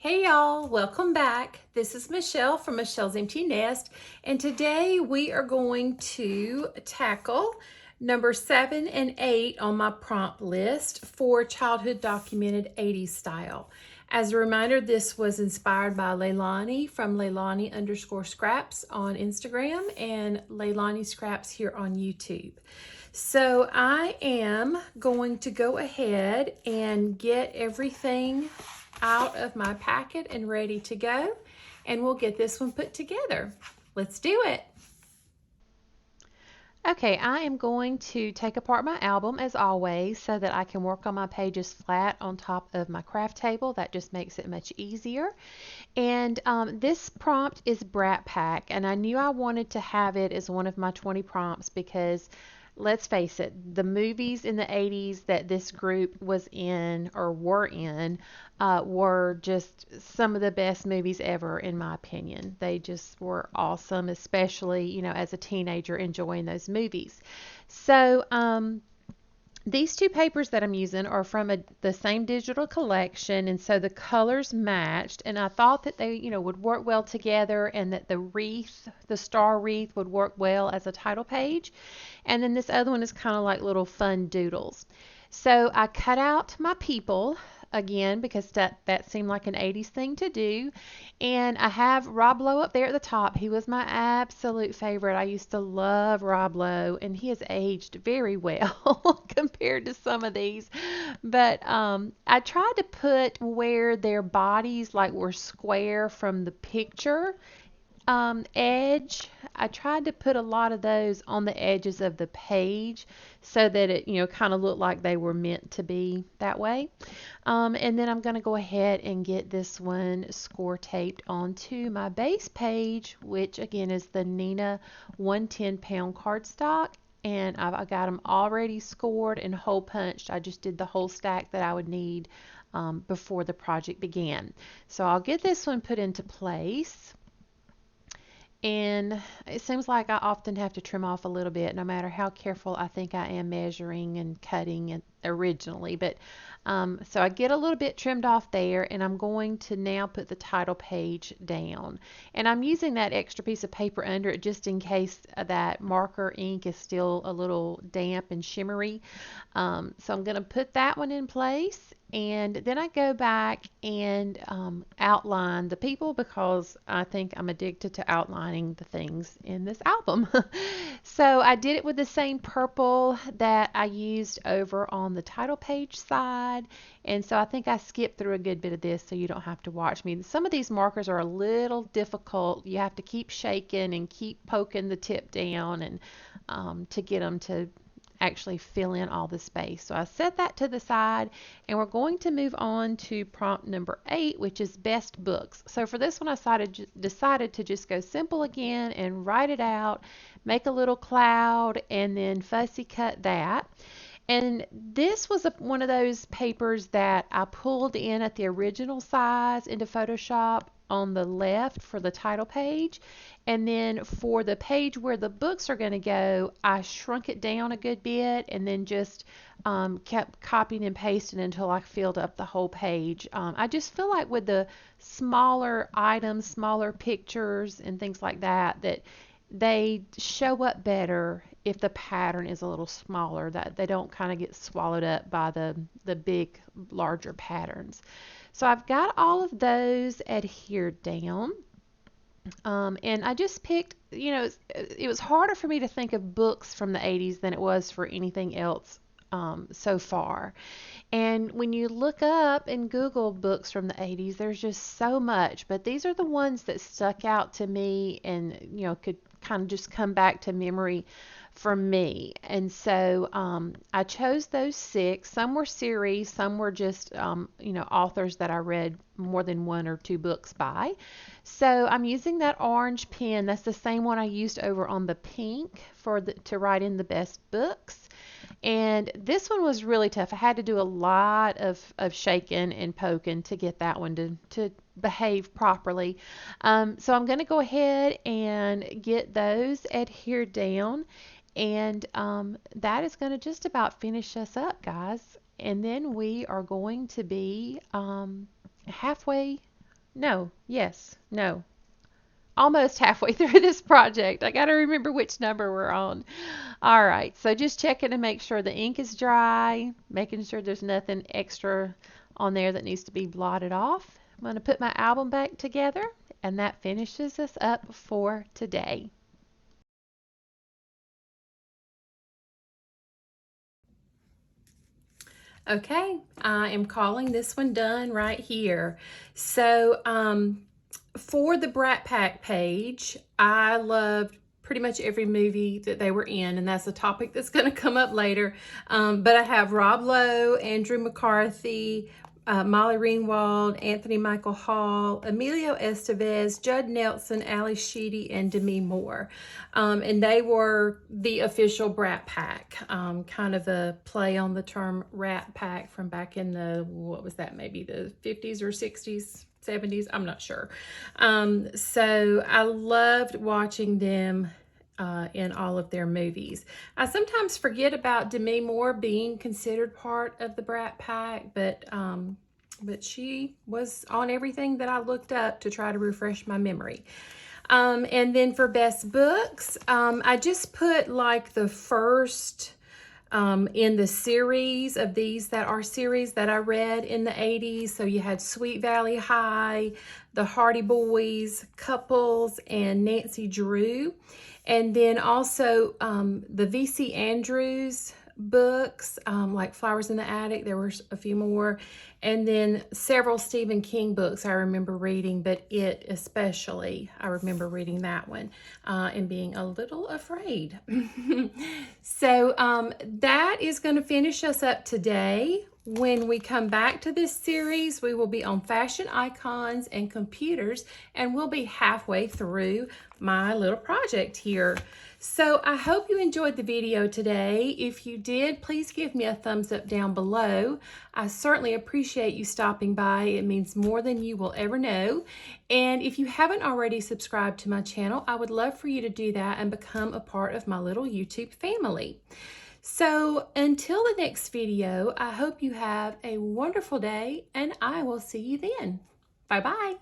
Hey y'all, welcome back. This is Michelle from Michelle's Empty Nest, and today we are going to tackle number 7 and 8 on my prompt list for childhood documented 80s style. As a reminder, this was inspired by Leilani from Leilani_Scraps on Instagram and Leilani Scraps here on YouTube. So I am going to go ahead and get everything out of my packet and ready to go, and we'll get this one put together. Let's do it. Okay, I am going to take apart my album as always so that I can work on my pages flat on top of my craft table. That just makes it much easier. And this prompt is Brat Pack, and I knew I wanted to have it as one of my 20 prompts because let's face it, the movies in the 80s that this group was in or were just some of the best movies ever, in my opinion. They just were awesome, especially, as a teenager enjoying those movies. So, these two papers that I'm using are from the same digital collection, and so the colors matched. And I thought that they, would work well together, and that the star wreath, would work well as a title page. And then this other one is kind of like little fun doodles. So I cut out my people again because that seemed like an 80s thing to do. And I have Rob Lowe up there at the top. He was my absolute favorite. I used to love Rob Lowe, and he has aged very well compared to some of these. But I tried to put where their bodies like were square from the picture edge. I tried to put a lot of those on the edges of the page so that it, kind of looked like they were meant to be that way. And then I'm going to go ahead and get this one score taped onto my base page, which again is the Nina 110-pound cardstock. And I got them already scored and hole punched. I just did the whole stack that I would need before the project began. So I'll get this one put into place. And it seems like I often have to trim off a little bit, no matter how careful I think I am measuring and cutting it originally. But so I get a little bit trimmed off there, and I'm going to now put the title page down. And I'm using that extra piece of paper under it just in case that marker ink is still a little damp and shimmery. So I'm going to put that one in place. And then I go back and outline the people because I think I'm addicted to outlining the things in this album. So I did it with the same purple that I used over on the title page side. And so I think I skipped through a good bit of this so you don't have to watch me. Some of these markers are a little difficult. You have to keep shaking and keep poking the tip down and to get them to actually fill in all the space. So I set that to the side, and we're going to move on to prompt number 8, which is best books. So for this one, I decided to just go simple again and write it out, make a little cloud, and then fussy cut that. And this was one of those papers that I pulled in at the original size into Photoshop on the left for the title page. And then for the page where the books are going to go, I shrunk it down a good bit and then just kept copying and pasting until I filled up the whole page. I just feel like with the smaller items, smaller pictures, and things like that, that they show up better if the pattern is a little smaller, that they don't kind of get swallowed up by the big larger patterns. So I've got all of those adhered down. And I just picked, it was harder for me to think of books from the 80s than it was for anything else so far. And when you look up and Google books from the 80s, there's just so much. But these are the ones that stuck out to me and, could kind of just come back to memory for me. And so I chose those 6. Some were series, some were just, authors that I read more than 1 or 2 books by. So I'm using that orange pen. That's the same one I used over on the pink to write in the best books. And this one was really tough. I had to do a lot of shaking and poking to get that one to behave properly. So I'm going to go ahead and get those adhered down. And that is going to just about finish us up, guys. And then we are going to be halfway No, yes, no. Almost halfway through this project. I got to remember which number we're on. All right, so just checking to make sure the ink is dry, making sure there's nothing extra on there that needs to be blotted off. I'm going to put my album back together, and that finishes us up for today. Okay, I am calling this one done right here. So for the Brat Pack page, I loved pretty much every movie that they were in, and that's a topic that's going to come up later. But I have Rob Lowe, Andrew McCarthy, Molly Ringwald, Anthony Michael Hall, Emilio Estevez, Judd Nelson, Ali Sheedy, and Demi Moore. And they were the official Brat Pack, kind of a play on the term Rat Pack from back in the, what was that, maybe the 50s or 60s, 70s, I'm not sure. So I loved watching them in all of their movies. I sometimes forget about Demi Moore being considered part of the Brat Pack, but she was on everything that I looked up to try to refresh my memory. And then for best books, I just put like the first in the series of these that are series that I read in the 80s. So you had Sweet Valley High, The Hardy Boys, Couples, and Nancy Drew. And then also the V.C. Andrews books, like Flowers in the Attic. There were a few more. And then several Stephen King books I remember reading, but It especially, I remember reading that one and being a little afraid. So that is going to finish us up today. When we come back to this series, we will be on fashion icons and computers, and we'll be halfway through my little project here. So I hope you enjoyed the video today. If you did, please give me a thumbs up down below. I certainly appreciate you stopping by. It means more than you will ever know. And if you haven't already subscribed to my channel, I would love for you to do that and become a part of my little YouTube family. So until the next video, I hope you have a wonderful day, and I will see you then. Bye-bye.